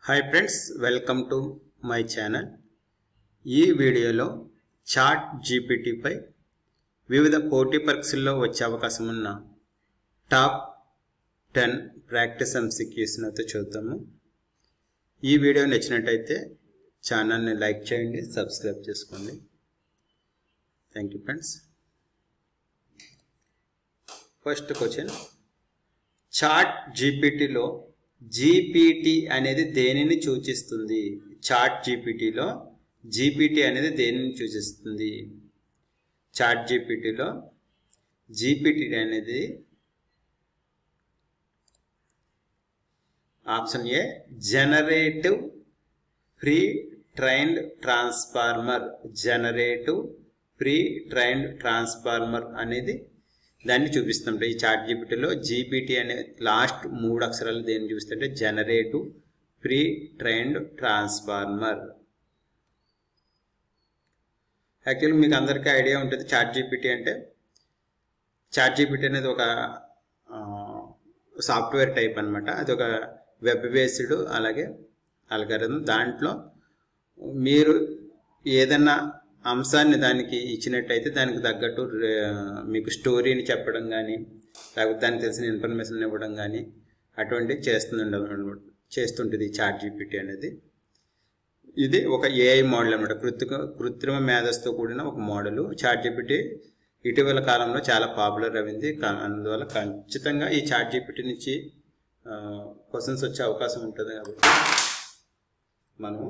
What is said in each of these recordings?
Hi friends, welcome to my channel. ఈ వీడియోలో chat జీపీటీపై వివిధ పోటీ పరీక్షల్లో వచ్చే అవకాశం ఉన్న టాప్ 10 ప్రాక్టీస్ ఎంసీక్యూస్ని అయితే చూద్దాము. ఈ వీడియో నచ్చినట్టయితే ఛానల్ని లైక్ చేయండి, సబ్స్క్రైబ్ చేసుకోండి. Thank you friends. First question, chat జీపీటీలో జీపీటీ అనేది దేనిని సూచిస్తుంది? చాట్ జీపీటీలో జీపీటీ అనేది దేనిని సూచిస్తుంది? చాట్ జీపీటీలో జీపీటీ అనేది option A generative pre trained transformer. Generative pre trained transformer అనేది దాన్ని చూపిస్తుంటే ఈ చాట్ జీపీటీలో జీపీటీ అనే లాస్ట్ 3 అక్షరాలు దేన్ని చూపిస్తుంటే generative pre trained transformer. Actually మీకు అందరికీ ఐడియా ఉంటుంది చాట్ జీపీటీ అంటే. చాట్ జీపీటీ అనేది ఒక సాఫ్ట్వేర్ టైప్ అనమాట. అది ఒక వెబ్ బేస్డ్ అలాగే అల్గారిథం. దాంట్లో మీరు ఏదన్నా అంశాన్ని దానికి ఇచ్చినట్టయితే దానికి తగ్గట్టు మీకు స్టోరీని చెప్పడం కానీ లేకపోతే దానికి తెలిసిన ఇన్ఫర్మేషన్ ఇవ్వడం కానీ అటువంటివి చేస్తుంటుంది చాట్ జీపీటీ అనేది. ఇది ఒక ఏఐ మోడల్ అనమాట. కృత్రిమ మేధస్సుతో కూడిన ఒక మోడల్. చాట్ జీపీటీ ఇటీవల కాలంలో చాలా పాపులర్ అయింది. అందువల్ల ఖచ్చితంగా ఈ చాట్ జీపీటీ నుంచి క్వశ్చన్స్ వచ్చే అవకాశం ఉంటుంది. కాబట్టి మనము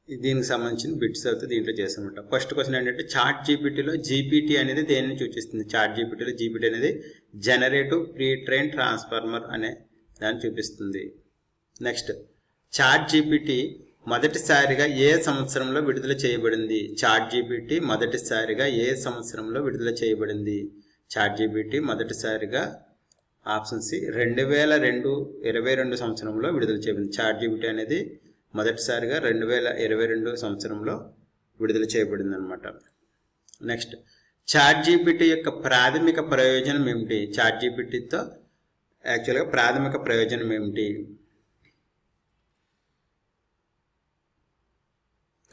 దీనికి సంబంధించిన బిట్స్ అయితే దీంట్లో చేస్తామన్నమాట. ఫస్ట్ క్వశ్చన్ ఏంటంటే చాట్ జీపీటీలో జీపీటీ అనేది దేనిని సూచిస్తుంది? చాట్ జీపీటీలో జీపీటీ అనేది జనరేటివ్ ప్రీ ట్రైన్ ట్రాన్స్ఫార్మర్ అనే దాన్ని చూపిస్తుంది. నెక్స్ట్, చాట్ జీపీటీ మొదటిసారిగా ఏ సంవత్సరంలో విడుదల చేయబడింది? చాట్ జీపీటీ మొదటిసారిగా ఏ సంవత్సరంలో విడుదల చేయబడింది? చాట్ జీపీటీ మొదటిసారిగా ఆప్షన్ సి 2022 సంవత్సరంలో విడుదల చేయబడింది. చాట్ జీపీటీ అనేది మొదటిసారిగా 2022 సంవత్సరంలో విడుదల చేయబడింది అనమాట. నెక్స్ట్, చాట్ జీపీటీ యొక్క ప్రాథమిక ప్రయోజనం ఏమిటి? చాట్ జీపీటీతో యాక్చువల్గా ప్రాథమిక ప్రయోజనం ఏమిటి?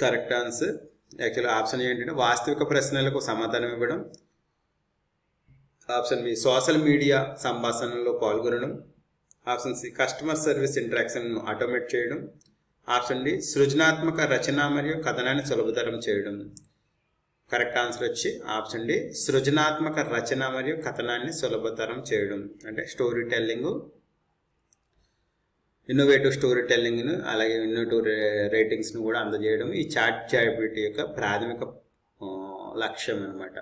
కరెక్ట్ ఆన్సర్ యాక్చువల్గా ఆప్షన్ ఏంటంటే వాస్తవిక ప్రశ్నలకు సమాధానం ఇవ్వడం. ఆప్షన్ బి సోషల్ మీడియా సంభాషణలో పాల్గొనడం. ఆప్షన్ సి కస్టమర్ సర్వీస్ ఇంటరాక్షన్ను ఆటోమేట్ చేయడం. ఆప్షన్ డి సృజనాత్మక రచన మరియు కథనాన్ని సులభతరం చేయడం. కరెక్ట్ ఆన్సర్ వచ్చి ఆప్షన్ డి సృజనాత్మక రచన మరియు కథనాన్ని సులభతరం చేయడం. అంటే స్టోరీ టెల్లింగ్, ఇన్నోవేటివ్ స్టోరీ టెల్లింగ్ను అలాగే ఇన్నోవేటివ్ రేటింగ్స్ను కూడా అందజేయడం ఈ చాట్ జీపీటీ యొక్క ప్రాథమిక లక్ష్యం అనమాట.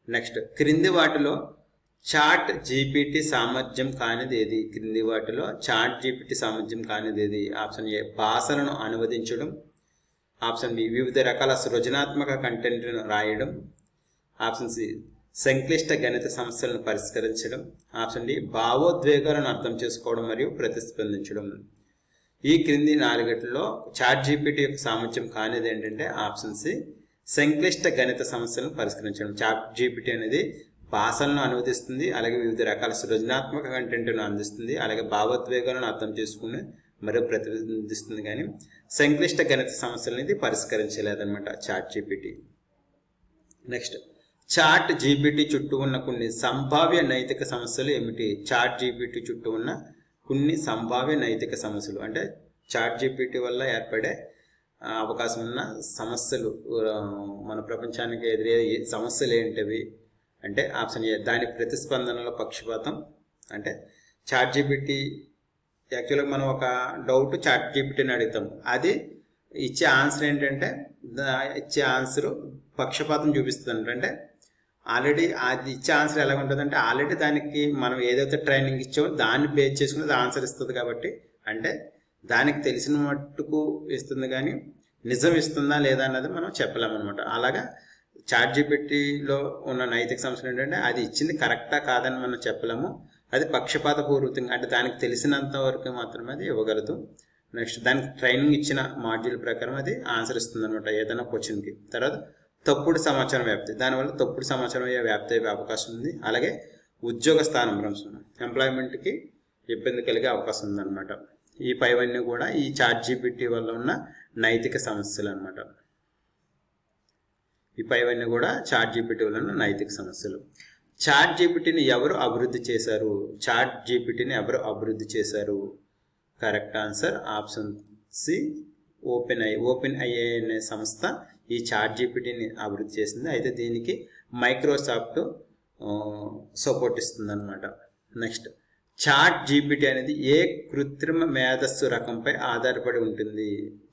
నెక్స్ట్, క్రింది వాటిలో చాట్ జీపీటీ సామర్థ్యం కానిది ఏది? క్రింది వాటిలో చాట్ జీపీటీ సామర్థ్యం కానిది ఏది? ఆప్షన్ ఏ భాషలను అనువదించడం. ఆప్షన్ బి వివిధ రకాల సృజనాత్మక కంటెంట్ను రాయడం. ఆప్షన్ సి సంక్లిష్ట గణిత సమస్యలను పరిష్కరించడం. ఆప్షన్ డి భావోద్వేగాలను అర్థం చేసుకోవడం మరియు ప్రతిస్పందించడం. ఈ క్రింది 4 చాట్ జీపీటీ యొక్క సామర్థ్యం కానిది ఏంటంటే ఆప్షన్ సి సంక్లిష్ట గణిత సమస్యలను పరిష్కరించడం. చాట్ జీపీటీ అనేది భాషలను అనువదిస్తుంది, అలాగే వివిధ రకాల సృజనాత్మక కంటెంట్ను అందిస్తుంది, అలాగే భావోద్వేగాలను అర్థం చేసుకుని మరియు ప్రతిబింబిస్తుంది. కానీ సంక్లిష్ట గణిత సమస్యలను ఇది పరిష్కరించలేదన్నమాట chat GPT. Next, chat GPT చుట్టూ ఉన్న కొన్ని సంభావ్య నైతిక సమస్యలు ఏమిటి? చాట్ జీపీటీ చుట్టూ ఉన్న కొన్ని సంభావ్య నైతిక సమస్యలు అంటే చాట్ జీపీటీ వల్ల ఏర్పడే అవకాశం ఉన్న సమస్యలు, మన ప్రపంచానికి ఎదురయ్యే సమస్యలు ఏంటివి అంటే ఆప్షన్ ఏ దాని ప్రతిస్పందనలో పక్షపాతం. అంటే చాట్ జీపీటీ యాక్చువల్గా మనం ఒక డౌట్ చాట్ జీపీటీని అడుగుతాం, అది ఇచ్చే ఆన్సర్ ఏంటంటే ఇచ్చే ఆన్సర్ పక్షపాతం చూపిస్తుంది. అంటే ఆల్రెడీ అది ఇచ్చే ఆన్సర్ ఎలా ఉంటుందంటే ఆల్రెడీ దానికి మనం ఏదైతే ట్రైనింగ్ ఇచ్చామో దాన్ని బేస్ చేసుకుని ఆన్సర్ ఇస్తుంది. కాబట్టి అంటే దానికి తెలిసిన మట్టుకు ఇస్తుంది, కానీ నిజం ఇస్తుందా లేదా అన్నది మనం చెప్పలేమన్నమాట. అలాగా చాట్ జీపీటీలో ఉన్న నైతిక సమస్యలు ఏంటంటే అది ఇచ్చింది కరెక్టా కాదని మనం చెప్పలేము. అది పక్షపాత పూర్వకంగా అంటే దానికి తెలిసినంత వరకు మాత్రమే అది ఇవ్వగలదు. నెక్స్ట్, దానికి ట్రైనింగ్ ఇచ్చిన మాడ్యూల్ ప్రకారం అది ఆన్సర్ ఇస్తుంది అనమాట ఏదైనా క్వశ్చన్కి. తర్వాత తప్పుడు సమాచారం వ్యాప్తి, దానివల్ల తప్పుడు సమాచారం వ్యాప్తి అయ్యే అవకాశం ఉంది. అలాగే ఉద్యోగ స్థానభ్రంశం, ఎంప్లాయ్మెంట్కి ఇబ్బంది కలిగే అవకాశం ఉందన్నమాట. ఈ పైవన్నీ కూడా ఈ ChatGPT వల్ల ఉన్న నైతిక సమస్యలు అన్నమాట. ఈ పైవన్నీ కూడా ChatGPT వల్ల ఉన్న నైతిక సమస్యలు. ChatGPTని ఎవరు అభివృద్ధి చేశారు? ChatGPTని ఎవరు అభివృద్ధి చేశారు? కరెక్ట్ ఆన్సర్ ఆప్షన్ సి ఓపెన్ఐఏ అనే సంస్థ ఈ ChatGPTని అభివృద్ధి చేసింది. అయితే దీనికి మైక్రోసాఫ్ట్ సపోర్ట్ ఇస్తుంది అనమాట. నెక్స్ట్, ChatGPT అనేది ఏ కృత్రిమ మేధస్సు రకంపై ఆధారపడి ఉంటుంది?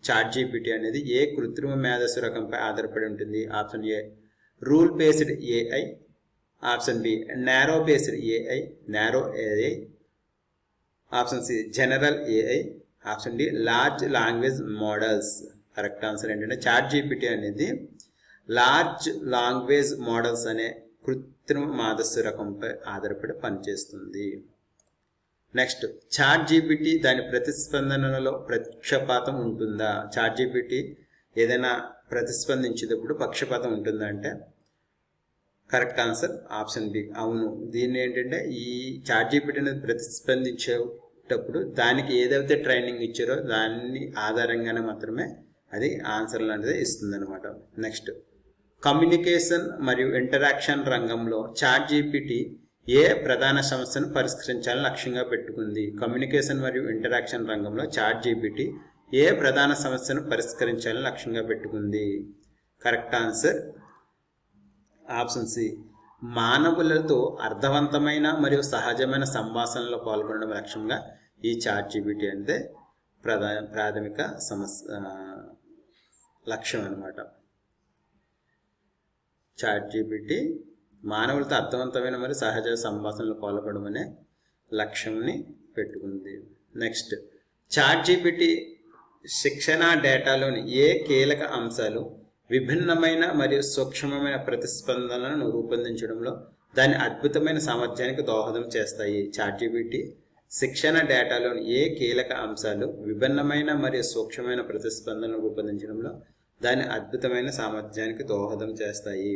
ChatGPT అనేది ఏ కృత్రిమ మేధస్సు రకంపై ఆధారపడి ఉంటుంది? Option A rule based AI, option B narrow based AI, narrow AI, option C general AI, option D large language models. Correct answer ఏంటంటే ChatGPT అనేది లార్జ్ లాంగ్వేజ్ మోడల్స్ అనే కృత్రిమ మేధస్సు రకంపై ఆధారపడి పనిచేస్తుంది. నెక్స్ట్, ChatGPT దాని ప్రతిస్పందనలో పక్షపాతం ఉంటుందా? ChatGPT ఏదైనా ప్రతిస్పందించేటప్పుడు పక్షపాతం ఉంటుందా అంటే కరెక్ట్ ఆన్సర్ ఆప్షన్ బి అవును. దీన్ని ఏంటంటే ఈ ChatGPT అనేది ప్రతిస్పందించేటప్పుడు దానికి ఏదైతే ట్రైనింగ్ ఇచ్చారో దాన్ని ఆధారంగానే మాత్రమే అది ఆన్సర్లు అనేది ఇస్తుంది అనమాట. నెక్స్ట్, కమ్యూనికేషన్ మరియు ఇంటరాక్షన్ రంగంలో ChatGPT ఏ ప్రధాన సమస్యను పరిష్కరించాలని లక్ష్యంగా పెట్టుకుంది? కమ్యూనికేషన్ మరియు ఇంటరాక్షన్ రంగంలో ChatGPT ఏ ప్రధాన సమస్యను పరిష్కరించాలని లక్ష్యంగా పెట్టుకుంది? కరెక్ట్ ఆన్సర్ ఆప్షన్ సి మానవులతో అర్థవంతమైన మరియు సహజమైన సంభాషణలో పాల్గొనడం లక్ష్యంగా ఈ ChatGPT అంటే ప్రాథమిక లక్ష్యం అన్నమాట. ChatGPT మానవులతో అర్థవంతమైన మరియు సహజ సంభాషణలో పాల్గొనడం అనే లక్ష్యంని పెట్టుకుంది. నెక్స్ట్, ChatGPT శిక్షణ డేటాలోని ఏ కీలక అంశాలు విభిన్నమైన మరియు సూక్ష్మమైన ప్రతిస్పందనలను రూపొందించడంలో దాని అద్భుతమైన సామర్థ్యానికి దోహదం చేస్తాయి? ChatGPT శిక్షణ డేటాలోని ఏ కీలక అంశాలు విభిన్నమైన మరియు సూక్ష్మమైన ప్రతిస్పందనలను రూపొందించడంలో దాని అద్భుతమైన సామర్థ్యానికి దోహదం చేస్తాయి?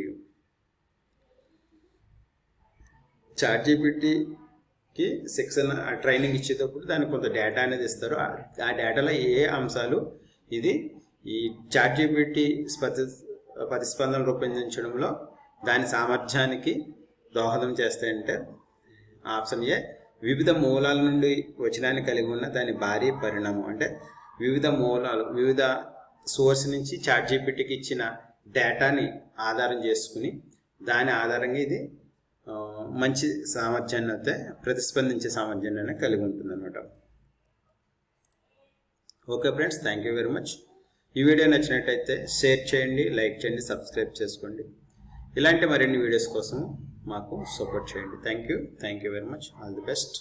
ChatGPTకి శిక్షణ ట్రైనింగ్ ఇచ్చేటప్పుడు దానికి కొంత డేటా అనేది ఇస్తారు. ఆ డేటాలో ఏ అంశాలు ఇది ఈ ChatGPT ప్రతిస్పందన రూపొందించడంలో దాని సామర్థ్యానికి దోహదం చేస్తాయంటే ఆప్షన్ ఏ వివిధ మూలాల నుండి వచనాన్ని కలిగి ఉన్న దాని భారీ పరిణామం. అంటే వివిధ సోర్స్ నుంచి ChatGPTకి ఇచ్చిన డేటాని ఆధారం చేసుకుని దాని ఆధారంగా ఇది మంచి సామర్థ్యాన్ని అయితే ప్రతిస్పందించే సామర్థ్యాన్ని కలిగి ఉంటుంది అనమాట. Okay friends, thank you very much. ఈ వీడియో నచ్చినట్టయితే షేర్ చేయండి, లైక్ చేయండి, సబ్స్క్రైబ్ చేసుకోండి. ఇలాంటి మరిన్ని వీడియోస్ కోసం మాకు సపోర్ట్ చేయండి. Thank you very much. All the best.